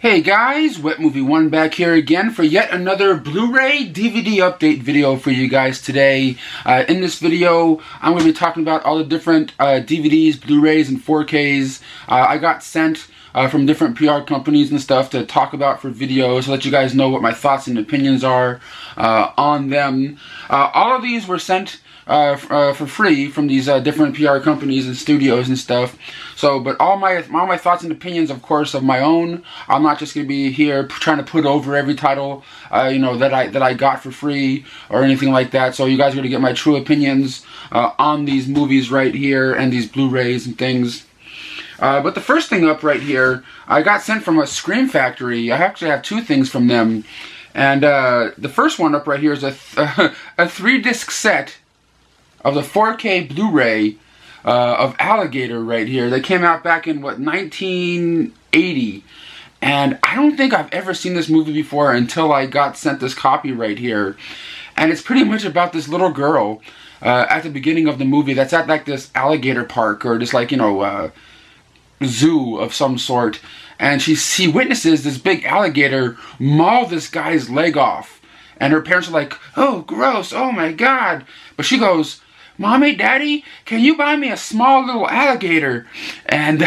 Hey guys, Wet Movie 1 back here again for yet another Blu-ray DVD update video for you guys today. In this video, I'm going to be talking about all the different DVDs, Blu-rays, and 4Ks I got sent from different PR companies and stuff to talk about for videos, to let you guys know what my thoughts and opinions are on them. All of these were sent for free from these different PR companies and studios and stuff. So, but all my thoughts and opinions, of course, of my own. I'm not just gonna be here trying to put over every title, that I got for free or anything like that. So you guys are gonna get my true opinions on these movies right here and these Blu-rays and things. But the first thing up right here, I got sent from a Scream Factory. I actually have two things from them, and the first one up right here is a 3-disc set of the 4K Blu-ray of Alligator right here. They came out back in, 1980. And I don't think I've ever seen this movie before until I got sent this copy right here. And it's pretty much about this little girl at the beginning of the movie that's at like this alligator park or just like, zoo of some sort. And she witnesses this big alligator maul this guy's leg off. And her parents are like, "Oh, gross, oh my God." But she goes, "Mommy, Daddy, can you buy me a small little alligator?" And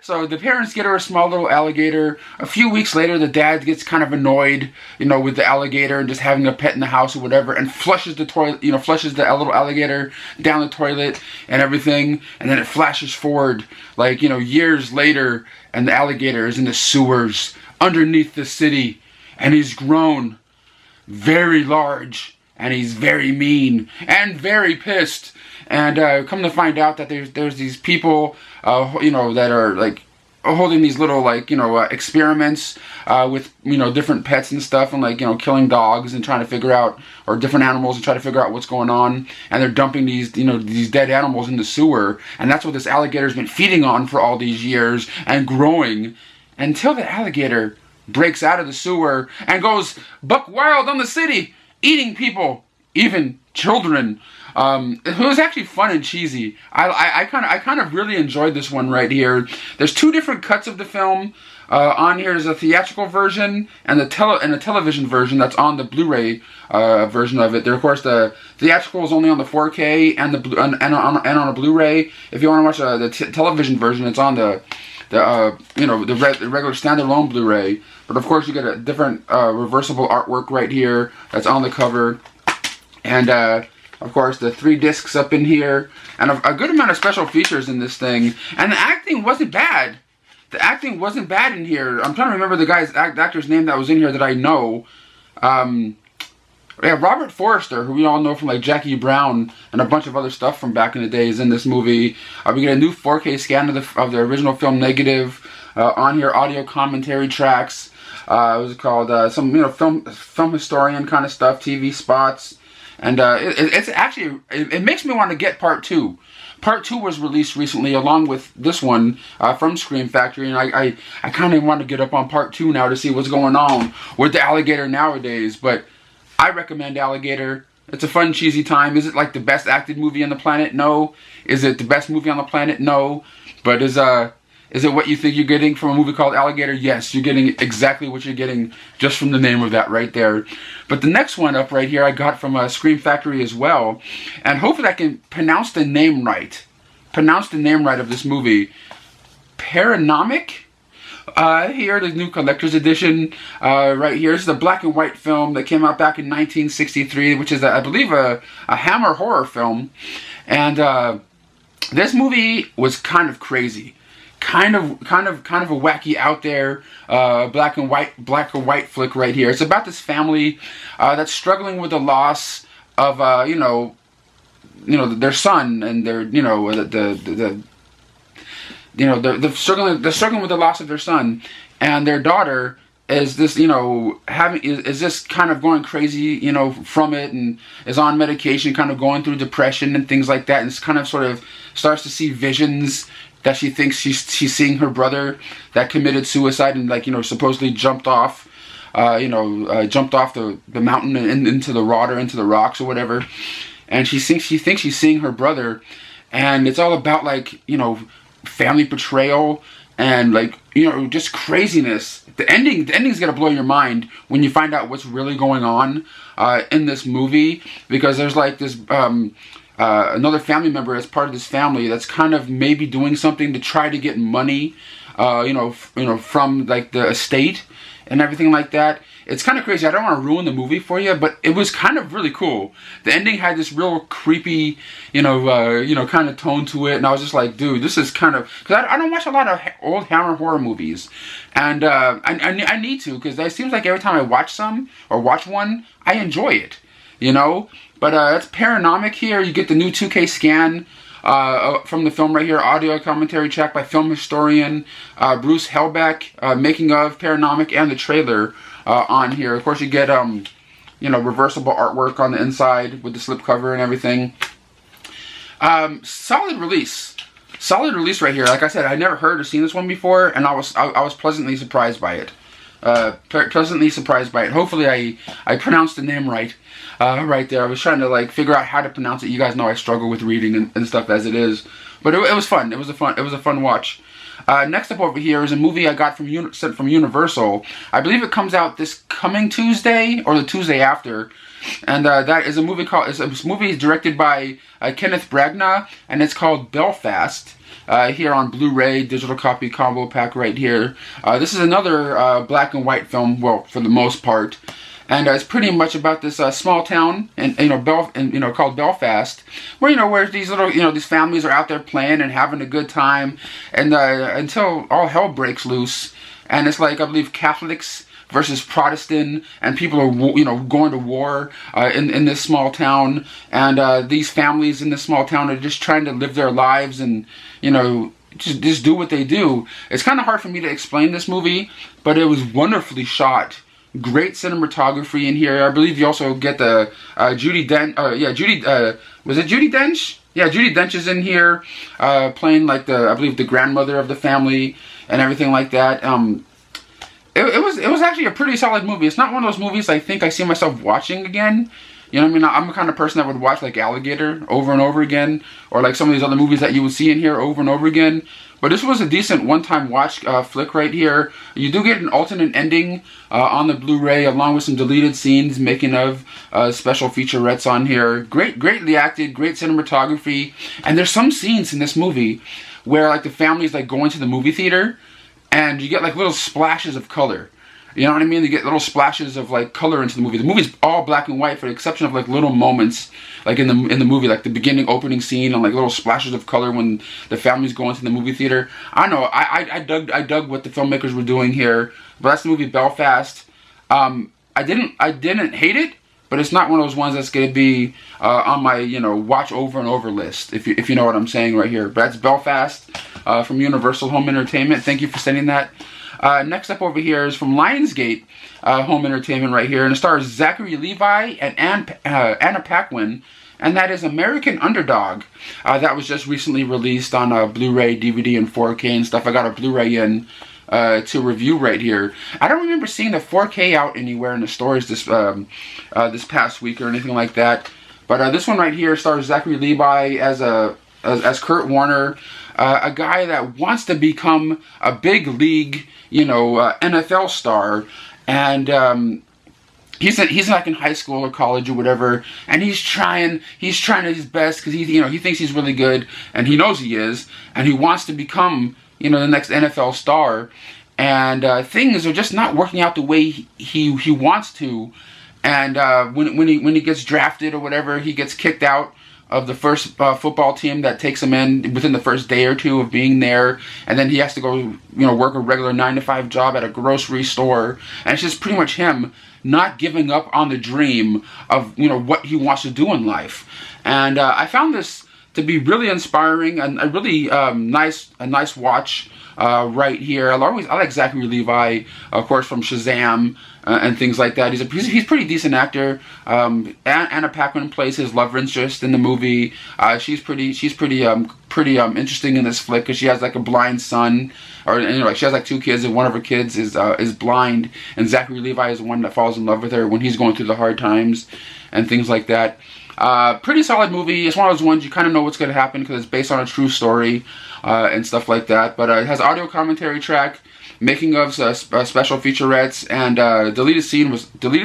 so the parents get her a small little alligator. A few weeks later, the dad gets kind of annoyed, with the alligator and just having a pet in the house or whatever, and flushes the toilet, flushes the little alligator down the toilet and everything. And then it flashes forward, years later, and the alligator is in the sewers underneath the city, and he's grown very large. And he's very mean and very pissed. And come to find out that there's these people, that are like holding these little experiments with different pets and stuff, and killing dogs and trying to figure out, or different animals, and try to figure out what's going on. And they're dumping these these dead animals in the sewer, and that's what this alligator's been feeding on for all these years and growing, until the alligator breaks out of the sewer and goes buck wild on the city, eating people, even children. It was actually fun and cheesy. I kind of really enjoyed this one right here. There's two different cuts of the film. On here is a theatrical version and a television version that's on the Blu-ray version of it. There, of course, the theatrical is only on the 4K and on a Blu-ray. If you want to watch the television version, it's on the regular standalone Blu-ray. But of course, you get a different reversible artwork right here that's on the cover, and of course the 3 discs up in here, and a good amount of special features in this thing. And the acting wasn't bad. The acting wasn't bad in here. I'm trying to remember the actor's name that was in here that I know. Robert Forster, who we all know from like Jackie Brown and a bunch of other stuff from back in the days, in this movie. We get a new 4K scan of the original film negative. On here, audio commentary tracks. What was it called? Some film historian kind of stuff, TV spots, and it's actually, it makes me want to get part 2. Part 2 was released recently along with this one from Scream Factory, and I kind of want to get up on part 2 now to see what's going on with the alligator nowadays. But I recommend Alligator. It's a fun, cheesy time. Is it like the best acted movie on the planet? No. Is it the best movie on the planet? No. But is it what you think you're getting from a movie called Alligator? Yes, you're getting exactly what you're getting just from the name of that right there. But the next one up right here I got from Scream Factory as well. And hopefully I can pronounce the name right. Pronounce the name right of this movie. Paranoiac. Here, the new collector's edition. Right here. This is a black and white film that came out back in 1963, which is, I believe, a Hammer horror film. And this movie was kind of crazy. Kind of a wacky, out there black and white flick right here. It's about this family that's struggling with the loss of their son, and their they're struggling with the loss of their son, and their daughter is this is just kind of going crazy from it, and is on medication, kind of going through depression and things like that, and it's kind of sort of starts to see visions that she thinks she's seeing her brother that committed suicide and supposedly jumped off the mountain and into the water, into the rocks or whatever. And she thinks she's seeing her brother, and it's all about family betrayal and like, just craziness. The ending's gonna blow your mind when you find out what's really going on in this movie, because there's like this another family member as part of this family that's kind of maybe doing something to try to get money, from like the estate and everything like that. It's kind of crazy. I don't want to ruin the movie for you, but it was kind of really cool. The ending had this real creepy, kind of tone to it, and I was just like, dude, this is kind of, because I don't watch a lot of old Hammer horror movies, and I need to, because it seems like every time I watch one, I enjoy it, But it's Paranoiac here. You get the new 2K scan from the film right here, audio commentary track by film historian Bruce Hellbeck, making of Paranoiac, and the trailer on here. Of course, you get reversible artwork on the inside with the slipcover and everything. Solid release right here. Like I said, I never heard or seen this one before, and I was pleasantly surprised by it. Hopefully I pronounced the name right there. I was trying to like figure out how to pronounce it. You guys know I struggle with reading and stuff as it is, but it was fun. It was a fun watch. Next up over here is a movie I got from Universal. I believe it comes out this coming Tuesday or the Tuesday after, and that is a movie directed by Kennath Branagh, and it's called Belfast. Here on Blu-ray, digital copy combo pack right here. This is another black and white film, well, for the most part, and it's pretty much about this small town, called Belfast, where these little, these families are out there playing and having a good time, and until all hell breaks loose, and it's like, I believe, Catholics versus Protestant, and people are, going to war in this small town, and these families in this small town are just trying to live their lives and, just do what they do. It's kind of hard for me to explain this movie, but it was wonderfully shot. Great cinematography in here. I believe you also get the Judi Dench. Was it Judi Dench? Yeah, Judi Dench is in here, playing like I believe the grandmother of the family and everything like that. It was actually a pretty solid movie. It's not one of those movies I think I see myself watching again. You know what I mean? I'm the kind of person that would watch like Alligator over and over again, or like some of these other movies that you would see in here over and over again. But this was a decent one-time watch flick right here. You do get an alternate ending on the Blu-ray, along with some deleted scenes, making of special featurettes on here. Greatly acted, great cinematography, and there's some scenes in this movie where like the family's like going to the movie theater, and you get like little splashes of color. You know what I mean? You get little splashes of like color into the movie. The movie's all black and white, for the exception of like little moments, like in the movie, like the beginning opening scene, and like little splashes of color when the family's going to the movie theater. I don't know. I dug what the filmmakers were doing here. But that's the movie Belfast. I didn't hate it, but it's not one of those ones that's gonna be on my watch over and over list. If you know what I'm saying right here. But that's Belfast from Universal Home Entertainment. Thank you for sending that. Next up over here is from Lionsgate Home Entertainment right here, and it stars Zachary, Levi, and Anna Paquin, and that is American Underdog. That was just recently released on Blu-ray, DVD, and 4K and stuff. I got a Blu-ray in to review right here. I don't remember seeing the 4K out anywhere in the stores this past week or anything like that. But this one right here stars Zachary Levi as Kurt Warner, a guy that wants to become a big league, NFL star, and he's like in high school or college or whatever, and he's trying his best because he thinks he's really good, and he knows he is, and he wants to become the next NFL star, and things are just not working out the way he wants to, and when he gets drafted or whatever, he gets kicked out of the first football team that takes him in within the first day or two of being there, and then he has to go work a regular 9-to-5 job at a grocery store, and it's just pretty much him not giving up on the dream of what he wants to do in life. And I found this to be really inspiring and a really nice watch right here. I like Zachary Levi, of course, from Shazam and things like that. He's a pretty decent actor. Anna Paquin plays his love interest in the movie. She's pretty interesting in this flick because she has like a blind son, or she has like 2 kids, and one of her kids is blind, and Zachary Levi is the one that falls in love with her when he's going through the hard times and things like that. Pretty solid movie. It's one of those ones you kind of know what's going to happen because it's based on a true story and stuff like that. But it has audio commentary track, making ofs, special featurettes, and deleted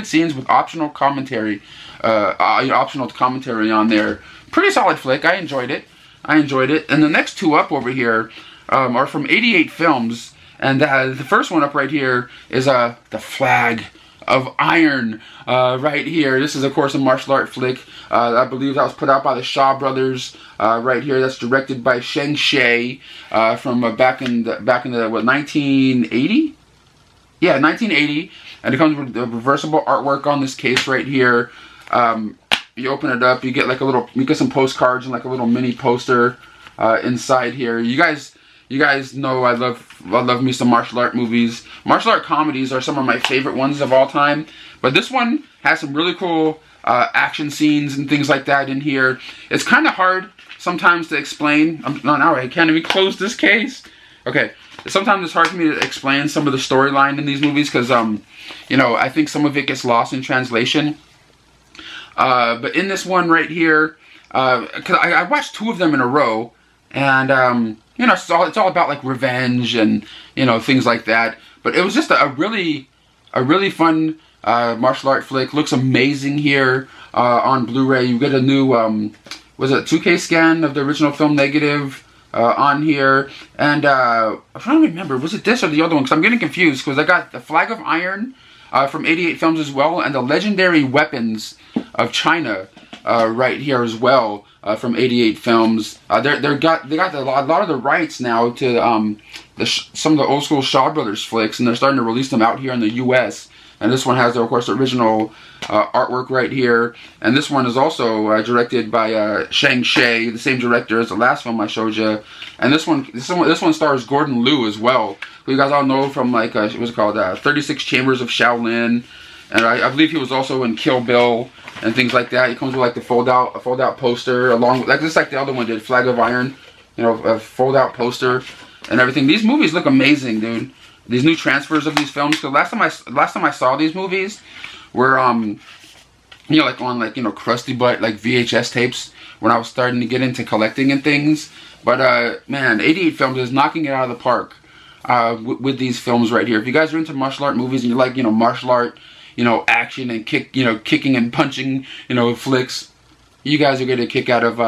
scenes with optional commentary on there. Pretty solid flick. I enjoyed it. And the next two up over here are from 88 Films, and the first one up right here is The Flag of Iron right here. This is, of course, a martial art flick. I believe that was put out by the Shaw Brothers right here. That's directed by Sheng Shai from back in the what, 1980? Yeah, 1980. And it comes with the reversible artwork on this case right here. You open it up, you get like you get some postcards and like a little mini poster inside here. You guys know I love me some martial art movies. Martial art comedies are some of my favorite ones of all time. But this one has some really cool action scenes and things like that in here. It's kind of hard sometimes to explain. I can't even close this case. Okay, sometimes it's hard for me to explain some of the storyline in these movies because I think some of it gets lost in translation. But in this one right here, because I watched two of them in a row, and it's all about like revenge and things like that. But it was just a really fun martial art flick. Looks amazing here on Blu-ray. You get a new was it 2K scan of the original film negative on here, and I'm trying to remember, was it this or the other one? Because I'm getting confused because I got The Flag of Iron from 88 Films as well, and The Legendary Weapons of China right here as well from 88 Films. They got a lot of the rights now to some of the old school Shaw Brothers flicks, and they're starting to release them out here in the U.S. And this one has, of course, the original artwork right here. And this one is also directed by Sheng Shai, the same director as the last film I showed you. And this one stars Gordon Liu as well, who you guys all know from like what's it called, 36 Chambers of Shaolin. And I believe he was also in Kill Bill and things like that. He comes with like the fold out poster along with, just like the other one did, Flag of Iron, a fold out poster and everything. These movies look amazing, dude. These new transfers of these films. So last time I saw these movies were like on crusty butt like VHS tapes when I was starting to get into collecting and things. But man, 88 Films is knocking it out of the park with these films right here. If you guys are into martial art movies and you like martial art, action and kicking and punching, flicks, you guys are going to kick out of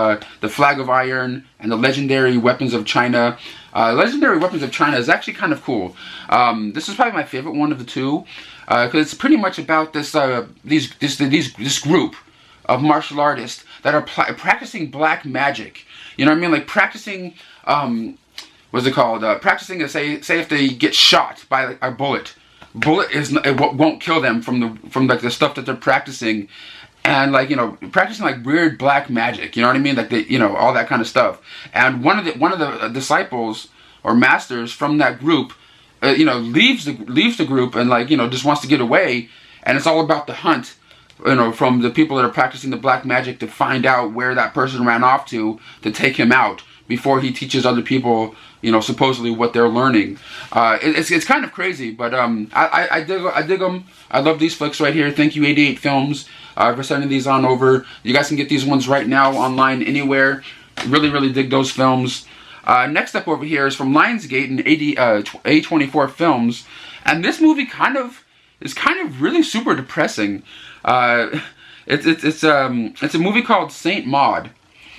The Flag of Iron and The Legendary Weapons of China. Legendary Weapons of China is actually kind of cool. This is probably my favorite one of the two, because it's pretty much about this group of martial artists that are practicing black magic. You know what I mean? Like practicing, what's it called? Practicing to say if they get shot by like, a bullet won't kill them from like the stuff that they're practicing. And like practicing like weird black magic, you know what I mean? Like all that kind of stuff. And one of the disciples or masters from that group, leaves the group and like just wants to get away. And it's all about the hunt, from the people that are practicing the black magic to find out where that person ran off to take him out before he teaches other people, supposedly what they're learning. It's kind of crazy, but I dig them. I love these flicks right here. Thank you, 88 Films, for sending these on over. You guys can get these ones right now online anywhere. Really dig those films. Next up over here is from Lionsgate and A24 Films, and this movie is really super depressing. It's a movie called Saint Maud.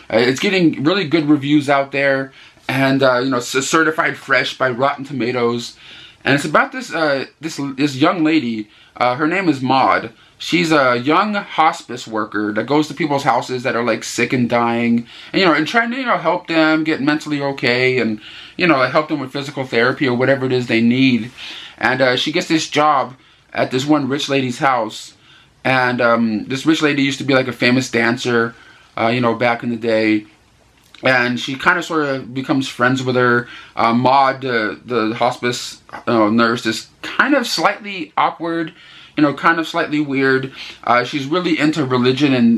It's getting really good reviews out there, and it's certified fresh by Rotten Tomatoes. And it's about this young lady. Her name is Maud. She's a young hospice worker that goes to people's houses that are like sick and dying, and trying to help them get mentally okay, and help them with physical therapy or whatever it is they need. And she gets this job at this one rich lady's house, and this rich lady used to be like a famous dancer, back in the day. And she kind of sort of becomes friends with her. Maud, the hospice nurse, is kind of slightly awkward, kind of slightly weird. She's really into religion and,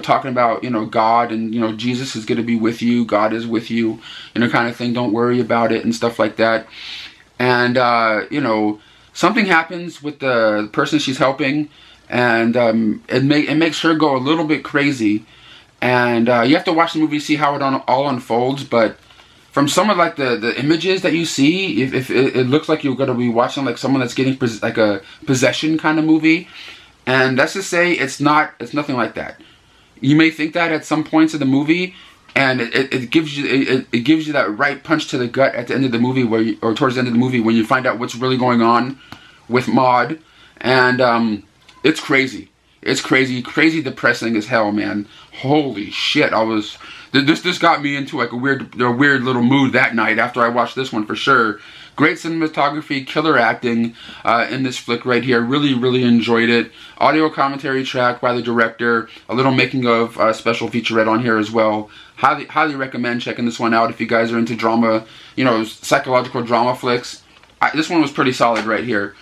talking about, God and, Jesus is going to be with you. God is with you, kind of thing. Don't worry about it and stuff like that. And, something happens with the person she's helping. and it makes her go a little bit crazy. And you have to watch the movie to see how it all unfolds. But from some of like the images that you see, if it looks like you're gonna be watching like someone that's getting like a possession kind of movie, and that's to say it's nothing like that. You may think that at some points of the movie, and it gives you that right punch to the gut at the end of the movie or towards the end of the movie when you find out what's really going on with Maud, and it's crazy. It's crazy depressing as hell, man. Holy shit! This got me into like a weird little mood that night after I watched this one for sure. Great cinematography, killer acting in this flick right here. Really enjoyed it. Audio commentary track by the director. A little making of special featurette on here as well. Highly recommend checking this one out if you guys are into drama, psychological drama flicks. This one was pretty solid right here.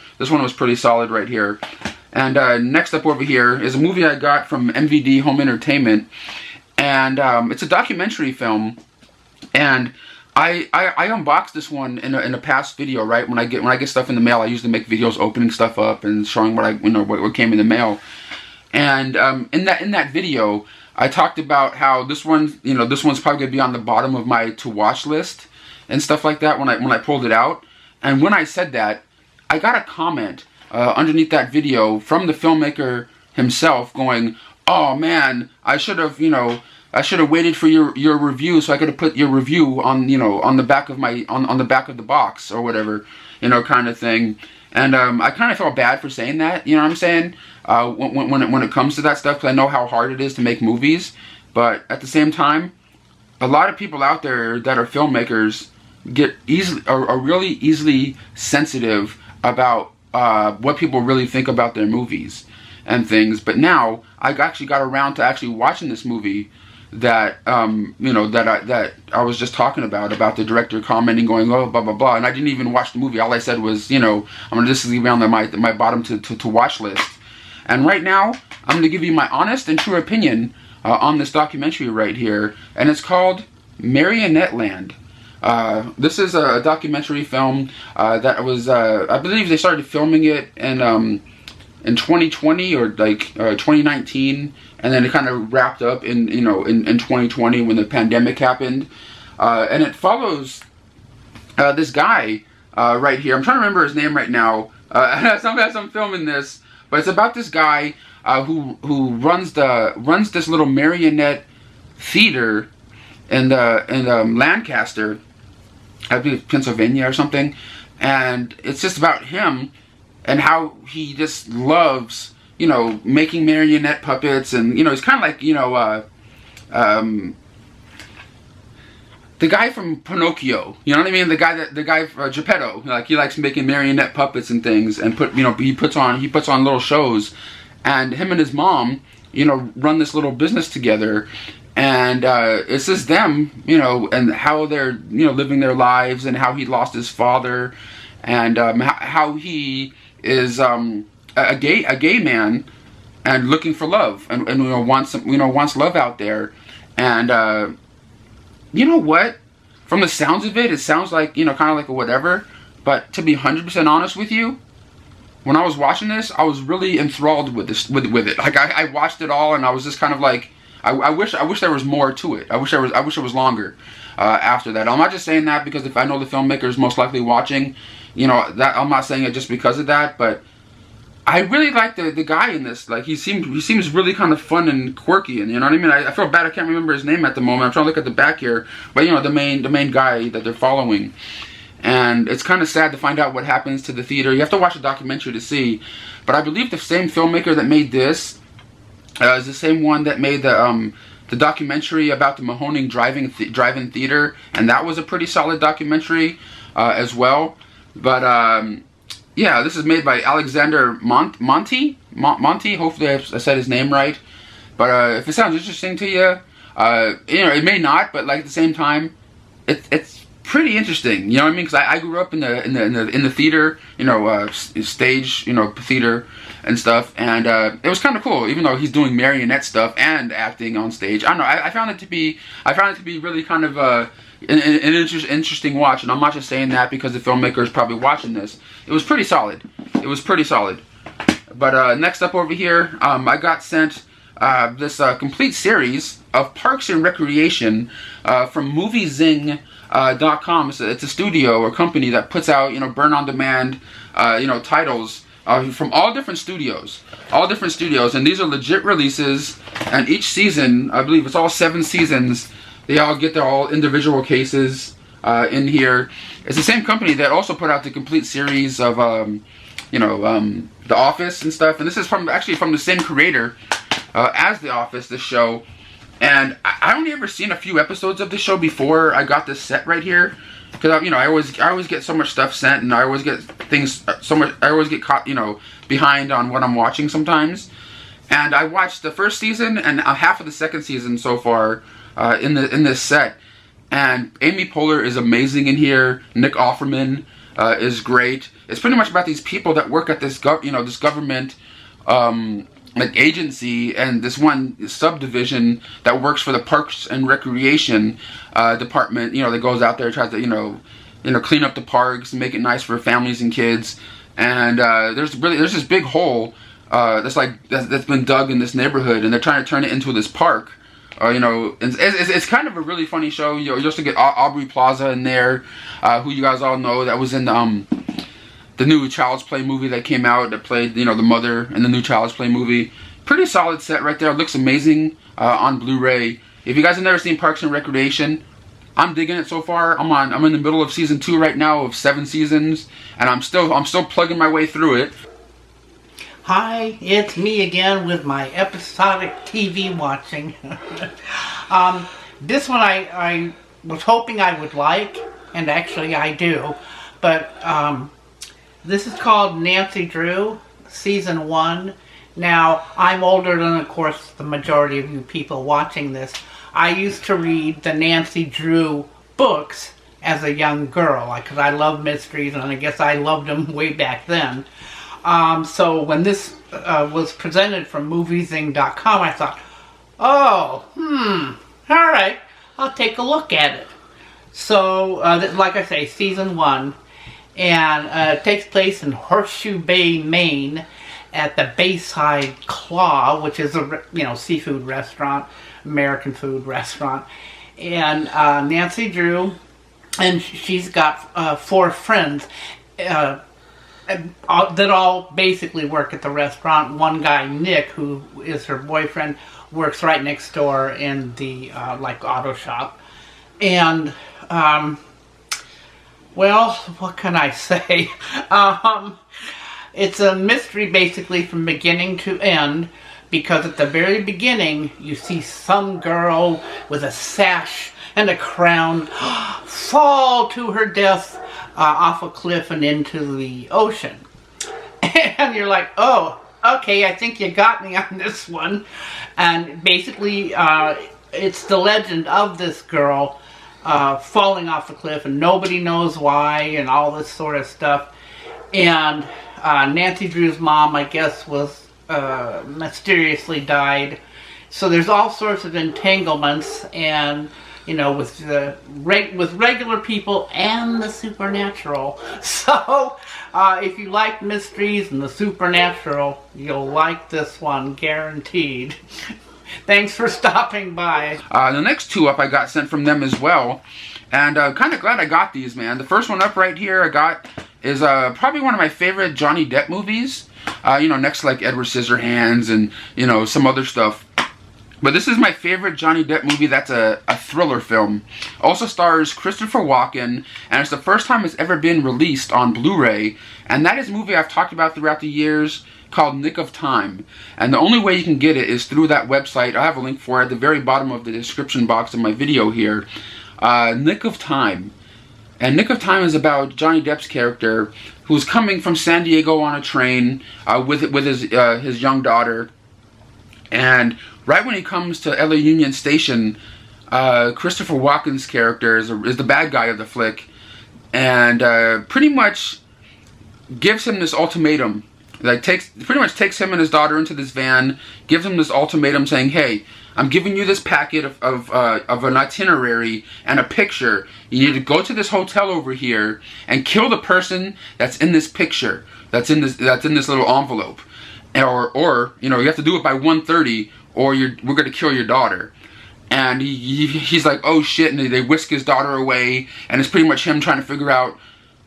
And next up over here is a movie I got from MVD Home Entertainment, and it's a documentary film. And I unboxed this one in a past video, right? When I get stuff in the mail, I usually make videos opening stuff up and showing what came in the mail. And in that video, I talked about how this one's probably gonna be on the bottom of my to watch list and stuff like that when I pulled it out. And when I said that, I got a comment underneath that video from the filmmaker himself going, "Oh man, I should have waited for your review so I could have put your review on the back of the back of the box or whatever, kind of thing." And I kind of felt bad for saying that, you know what I'm saying? When it comes to that stuff, because I know how hard it is to make movies, but at the same time, a lot of people out there that are filmmakers are really easily sensitive about what people really think about their movies and things. But now I actually got around to actually watching this movie that that I was just talking about the director commenting, going, "Oh, blah blah blah," and I didn't even watch the movie. All I said was, I'm gonna just leave it on my bottom to watch list. And right now, I'm gonna give you my honest and true opinion on this documentary right here, and it's called Marionetteland. This is a documentary film that was, I believe they started filming it in 2020 or like 2019, and then it kind of wrapped up in 2020 when the pandemic happened. And it follows this guy right here. I'm trying to remember his name right now. As I'm filming this, but it's about this guy who runs this little marionette theater in Lancaster, I believe Pennsylvania or something, and it's just about him and how he just loves, making marionette puppets, and he's kind of like, the guy from Pinocchio, you know what I mean? The guy Geppetto, like he likes making marionette puppets and things, and he puts on little shows, and him and his mom, run this little business together. And it's just them, and how they're, living their lives, and how he lost his father, and how he is a gay man, and looking for love, and wants love out there, and you know what? From the sounds of it, it sounds like kind of like a whatever. But to be 100% honest with you, when I was watching this, I was really enthralled with it. Like I watched it all, and I was just kind of like, I wish there was more to it. I wish it was longer after that. I'm not just saying that because if I know the filmmaker is most likely watching, that I'm not saying it just because of that. But I really like the guy in this. Like he seems really kind of fun and quirky, and you know what I mean. I feel bad I can't remember his name at the moment. I'm trying to look at the back here, but the main guy that they're following. And it's kind of sad to find out what happens to the theater. You have to watch the documentary to see. But I believe the same filmmaker that made this is the same one that made the documentary about the Mahoning drive-in theater, and that was a pretty solid documentary as well. But yeah, this is made by Alexander Monty. Hopefully I said his name right. But if it sounds interesting to you, it may not. But like at the same time, it's pretty interesting. You know what I mean? Because I grew up in the theater, stage, theater and stuff, and it was kind of cool. Even though he's doing marionette stuff and acting on stage, I don't know. I found it to be really kind of an interesting watch, and I'm not just saying that because the filmmaker is probably watching this. It was pretty solid. But next up over here, I got sent this complete series of Parks and Recreation from moviezing.com. It's a studio or company that puts out, burn on demand, titles from all different studios. And these are legit releases, and each season, I believe it's all 7 seasons, they all get their all individual cases in here. It's the same company that also put out the complete series of The Office and stuff, and this is actually from the same creator as The Office, this show. And I only ever seen a few episodes of the show before I got this set right here, because I always get so much stuff sent, and I always get things I always get caught behind on what I'm watching sometimes. And I watched the first season and half of the second season so far in this set, and Amy Poehler is amazing in here. Nick Offerman is great. It's pretty much about these people that work at this this government agency, and this one subdivision that works for the Parks and Recreation department. That goes out there, tries to clean up the parks and make it nice for families and kids. And there's this big hole that's been dug in this neighborhood, and they're trying to turn it into this park. It's kind of a really funny show. You also get Aubrey Plaza in there, who you guys all know, that was in the new Child's Play movie that came out, that played the mother in the new Child's Play movie. Pretty solid set right there. It looks amazing on Blu-ray. If you guys have never seen Parks and Recreation, I'm digging it so far. I'm in the middle of season 2 right now of 7 seasons, and I'm still plugging my way through it. Hi, it's me again with my episodic TV watching. This one I was hoping I would like, and actually I do. But this is called Nancy Drew, Season 1. Now, I'm older than, of course, the majority of you people watching this. I used to read the Nancy Drew books as a young girl, because I love mysteries, and I guess I loved them way back then. So when this was presented from moviezing.com, I thought, alright, I'll take a look at it. So, like I say, Season 1, and it takes place in Horseshoe Bay, Maine, at the Bayside Claw, which is a seafood restaurant, American food restaurant. And Nancy Drew, and she's got 4 friends that all basically work at the restaurant. One guy, Nick, who is her boyfriend, works right next door in the auto shop. And well, what can I say? It's a mystery basically from beginning to end, because at the very beginning you see some girl with a sash and a crown fall to her death off a cliff and into the ocean. And you're like, oh, okay, I think you got me on this one. And basically it's the legend of this girl falling off the cliff, and nobody knows why, and all this sort of stuff. And Nancy Drew's mom, I guess, was mysteriously died. So there's all sorts of entanglements, and with regular people and the supernatural. So if you like mysteries and the supernatural, you'll like this one, guaranteed. Thanks for stopping by. The next 2 up I got sent from them as well, and kind of glad I got these, man. The first one up right here I got is probably one of my favorite Johnny Depp movies. Next to Edward Scissorhands and some other stuff. But this is my favorite Johnny Depp movie that's a thriller film. Also stars Christopher Walken, and it's the first time it's ever been released on Blu-ray. And that is a movie I've talked about throughout the years, called Nick of Time. And the only way you can get it is through that website. I have a link for it at the very bottom of the description box of my video here. Nick of Time. And Nick of Time is about Johnny Depp's character, who's coming from San Diego on a train with his young daughter. And right when he comes to LA Union Station, Christopher Walken's character is the bad guy of the flick, and pretty much gives him this ultimatum. Pretty much takes him and his daughter into this van, gives him this ultimatum saying, hey, I'm giving you this packet of an itinerary and a picture. You need to go to this hotel over here and kill the person that's in this picture, that's in this little envelope. or you know, you have to do it by 1:30, or we're gonna kill your daughter. And he's like, oh shit, and they whisk his daughter away, and it's pretty much him trying to figure out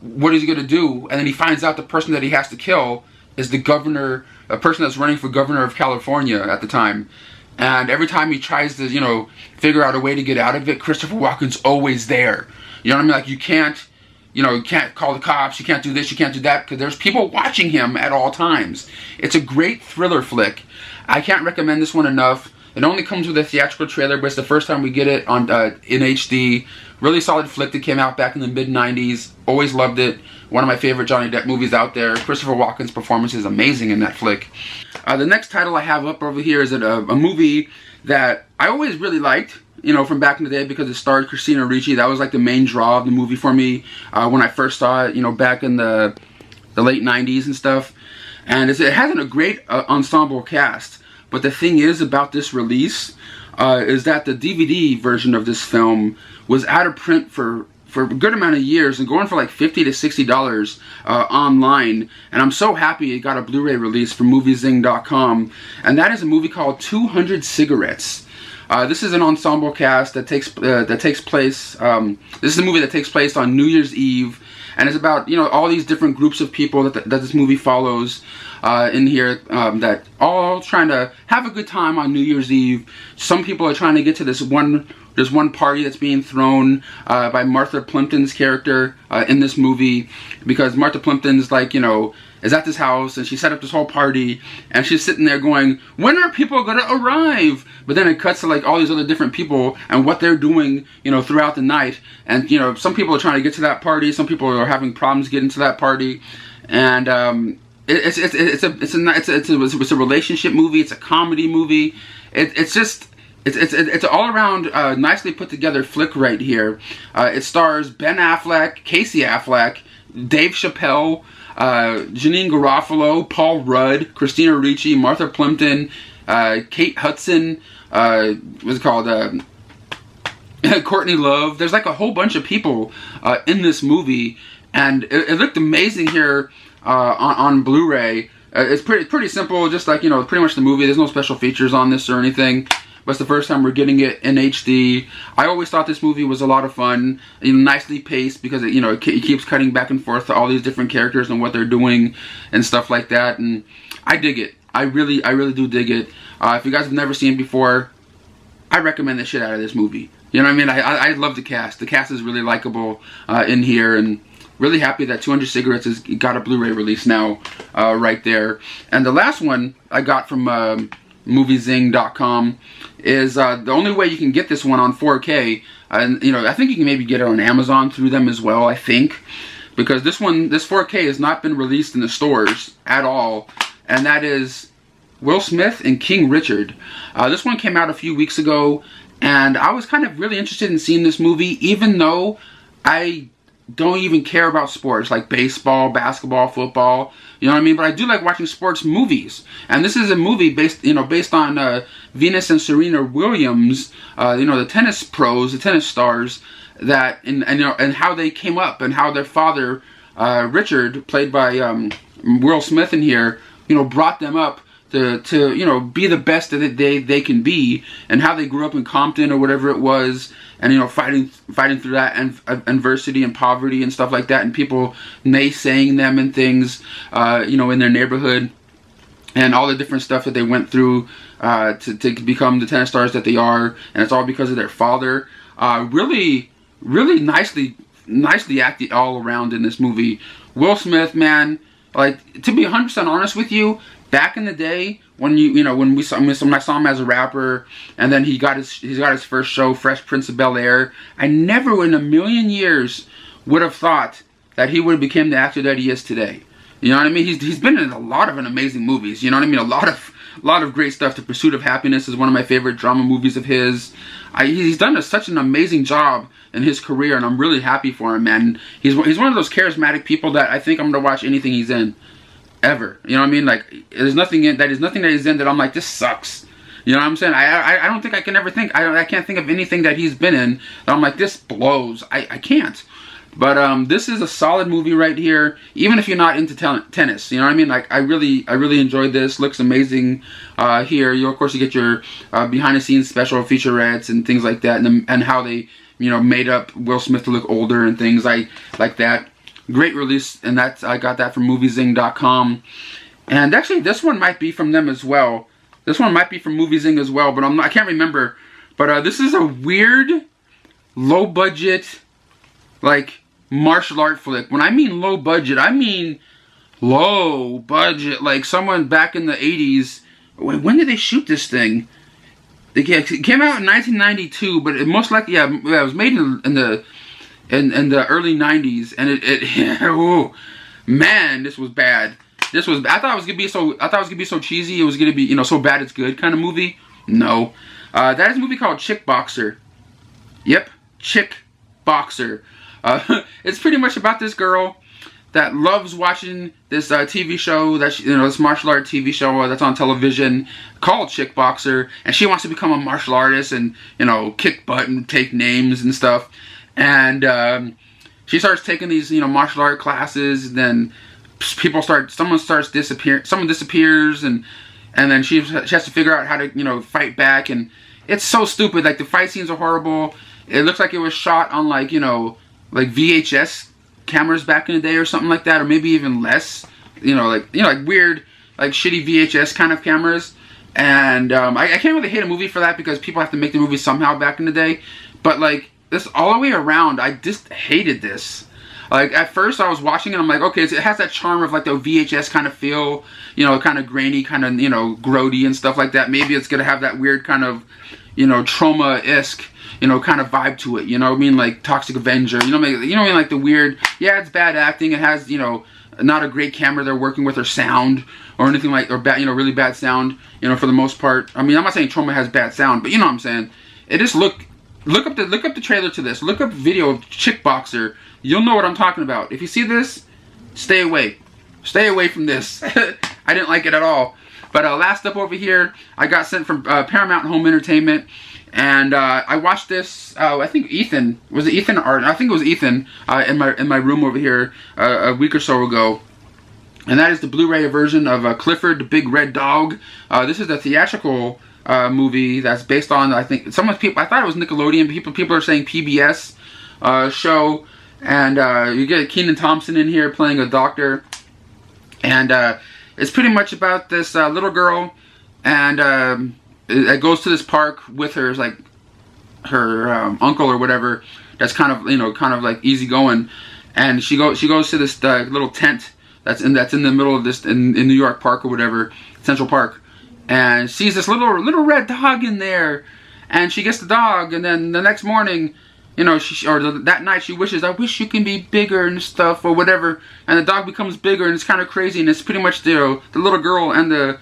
what he's gonna do. And then he finds out the person that he has to kill is the governor, a person that's running for governor of California at the time. And every time he tries to, you know, figure out a way to get out of it, Christopher Walken's always there. You know what I mean? Like, you can't call the cops, you can't do this, you can't do that, because there's people watching him at all times. It's a great thriller flick. I can't recommend this one enough. It only comes with a theatrical trailer, but it's the first time we get it on in HD. Really solid flick that came out back in the mid-90s. Always loved it. One of my favorite Johnny Depp movies out there. Christopher Walken's performance is amazing in that flick. The next title I have up over here is a movie that I always really liked, you know, from back in the day, because it starred Christina Ricci. That was like the main draw of the movie for me when I first saw it, you know, back in the late 90s and stuff. And it has a great ensemble cast. But the thing is about this release is that the DVD version of this film was out of print for a good amount of years and going for like $50 to $60 online. And I'm so happy it got a Blu-ray release from moviezing.com. And that is a movie called 200 Cigarettes. This is an ensemble cast that takes place. This is a movie that takes place on New Year's Eve, and it's about, you know, all these different groups of people that this movie follows in here that all trying to have a good time on New Year's Eve. Some people are trying to get to this one party that's being thrown by Martha Plimpton's character in this movie, because Martha Plimpton's like, you know, is at this house and she set up this whole party and she's sitting there going, when are people gonna arrive? But then it cuts to like all these other different people and what they're doing, you know, throughout the night. And, you know, some people are trying to get to that party, some people are having problems getting to that party. And it's a relationship movie, it's a comedy movie. It's an all around nicely put together flick right here. It stars Ben Affleck, Casey Affleck, Dave Chappelle, Janine Garofalo, Paul Rudd, Christina Ricci, Martha Plimpton, Kate Hudson, what's it called, Courtney Love. There's like a whole bunch of people in this movie, and it looked amazing here on Blu-ray. It's pretty simple, just like, you know, pretty much the movie. There's no special features on this or anything. But it's the first time we're getting it in HD. I always thought this movie was a lot of fun, you know, nicely paced, because it, you know, it keeps cutting back and forth to all these different characters and what they're doing and stuff like that. And I dig it. I really do dig it. If you guys have never seen it before, I recommend the shit out of this movie. You know what I mean? I love the cast. The cast is really likable in here, and really happy that 200 Cigarettes has got a Blu-ray release now right there. And the last one I got from moviezing.com is the only way you can get this one on 4K, and you know, I think you can maybe get it on Amazon through them as well, I think, because this 4K has not been released in the stores at all, and that is Will Smith and King Richard. This one came out a few weeks ago, and I was kind of really interested in seeing this movie, even though I don't even care about sports like baseball, basketball, football, you know what I mean? But I do like watching sports movies, and this is a movie based on Venus and Serena Williams, you know, the tennis pros, the tennis stars, that and how they came up, and how their father Richard, played by Will Smith in here, you know, brought them up to you know, be the best that they can be, and how they grew up in Compton or whatever it was, and you know, fighting through that and adversity and poverty and stuff like that, and people naysaying them and things, you know, in their neighborhood, and all the different stuff that they went through to become the tennis stars that they are, and it's all because of their father. Really nicely acted all around in this movie. Will Smith, man, like, to be 100% honest with you, back in the day, when when I saw him as a rapper, and then he's got his first show, Fresh Prince of Bel-Air, I never in a million years would have thought that he would have become the actor that he is today. You know what I mean? He's been in a lot of amazing movies. You know what I mean? A lot of great stuff. The Pursuit of Happiness is one of my favorite drama movies of his. He's done such an amazing job in his career, and I'm really happy for him, man. He's one of those charismatic people that I think I'm gonna watch anything he's in. Ever. You know what I mean? Like, there's nothing that he's in that I'm like, this sucks. You know what I'm saying? I don't think I can ever think, I can't think of anything that he's been in that I'm like, this blows. I can't. But this is a solid movie right here, even if you're not into tennis. You know what I mean? Like, I really enjoyed this. Looks amazing here. You, of course, you get your behind-the-scenes special featurettes and things like that, and how they, you know, made up Will Smith to look older and things like that. Great release, and I got that from moviezing.com. And actually, this one might be from them as well. This one might be from Moviezing as well, but I can't remember. But this is a weird, low-budget, like, martial art flick. When I mean low budget, I mean low budget. Like, someone back in the 80s. When did they shoot this thing? It came out in 1992, but it most likely, yeah, it was made in the early 90s, and oh, man, this was bad. I thought it was gonna be so cheesy. It was gonna be, you know, so bad it's good kind of movie. No, that is a movie called Chick Boxer. Yep, Chick Boxer. It's pretty much about this girl that loves watching this TV show, this martial art TV show that's on television called Chick Boxer, and she wants to become a martial artist and, you know, kick butt and take names and stuff. And she starts taking these, you know, martial art classes, and then someone disappears, and then she has to figure out how to, you know, fight back, and it's so stupid. Like, the fight scenes are horrible. It looks like it was shot on, like, you know, like VHS cameras back in the day or something like that, or maybe even less. Like weird, like shitty VHS kind of cameras. And I can't really hate a movie for that, because people have to make the movie somehow back in the day. But like, this all the way around, I just hated this. Like, at first I was watching it, I'm like, okay, it has that charm of like the VHS kind of feel, you know, kind of grainy, kind of, you know, grody and stuff like that. Maybe it's gonna have that weird kind of, you know, trauma-esque, you know, kind of vibe to it, you know what I mean? Like Toxic Avenger, you know what I mean? Like the weird, yeah, it's bad acting. It has, you know, not a great camera they're working with, or sound, or anything like, or bad, you know, really bad sound, you know, for the most part. I mean, I'm not saying Trauma has bad sound, but you know what I'm saying? It just look up the trailer to this. Look up video of Chick Boxer. You'll know what I'm talking about. If you see this, stay away. Stay away from this. I didn't like it at all. But last up over here, I got sent from Paramount Home Entertainment. And I watched this. I think Ethan, was it Ethan? Or I think it was Ethan in my room over here a week or so ago. And that is the Blu-ray version of Clifford, the Big Red Dog. This is the theatrical movie that's based on, I think, I thought it was Nickelodeon. People are saying PBS show. And you get Kenan Thompson in here playing a doctor. And it's pretty much about this little girl, and it goes to this park with her, like her uncle or whatever. That's kind of, you know, like easygoing, and she goes to this little tent that's in the middle of this in New York Park or whatever, Central Park, and sees this little red dog in there, and she gets the dog, and then the next morning, you know, that night she wishes, I wish you can be bigger and stuff or whatever, and the dog becomes bigger, and it's kind of crazy, and it's pretty much, you know, the little girl and the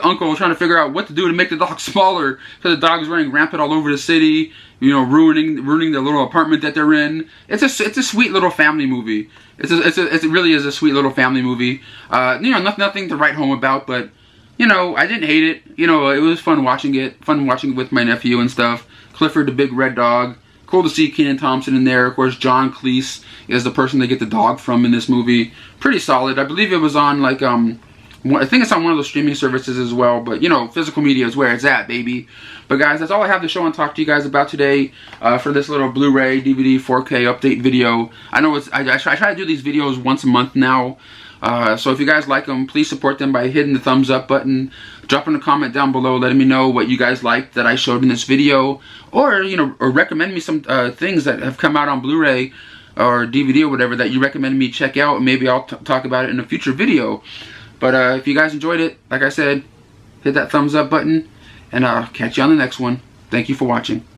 uncle trying to figure out what to do to make the dog smaller, so the dog is running rampant all over the city, you know, ruining the little apartment that they're in. It's a sweet little family movie. It really is a sweet little family movie. You know, nothing to write home about, but you know, I didn't hate it. You know, it was fun watching it with my nephew and stuff. Clifford the Big Red Dog. Cool to see Kenan Thompson in there. Of course, John Cleese is the person they get the dog from in this movie. Pretty solid. I believe it was on like I think it's on one of those streaming services as well. But you know, physical media is where it's at, baby. But guys, that's all I have to show and talk to you guys about today for this little Blu-ray, DVD, 4K update video. I know I try to do these videos once a month now. So if you guys like them, please support them by hitting the thumbs up button, dropping a comment down below, letting me know what you guys liked that I showed in this video, or you know, or recommend me some things that have come out on Blu-ray or DVD or whatever that you recommend me check out, and maybe I'll talk about it in a future video. But if you guys enjoyed it, like I said, hit that thumbs up button, and I'll catch you on the next one. Thank you for watching.